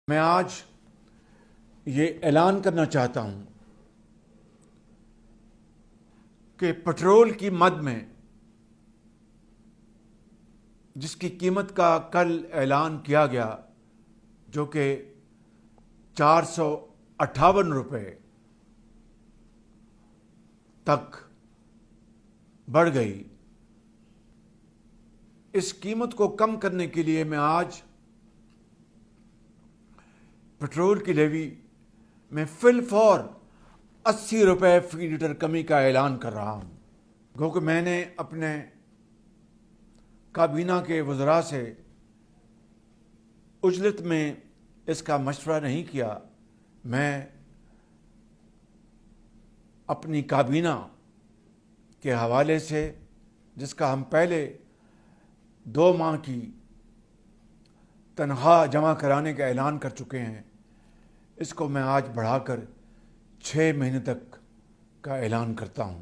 میں آج یہ اعلان کرنا چاہتا ہوں کہ پٹرول کی مد میں جس کی قیمت کا کل اعلان کیا گیا جو کہ 458 روپے تک بڑھ گئی، اس قیمت کو کم کرنے کے لیے میں آج پٹرول کی لیوی میں فی الفور 80 روپے فی لیٹر کمی کا اعلان کر رہا ہوں۔ گو کہ میں نے اپنے کابینہ کے وزراء سے اجلت میں اس کا مشورہ نہیں کیا، میں اپنی کابینہ کے حوالے سے جس کا ہم پہلے 2 ماہ کی تنخواہ جمع کرانے کا اعلان کر چکے ہیں، اس کو میں آج بڑھا کر 6 مہینے تک کا اعلان کرتا ہوں۔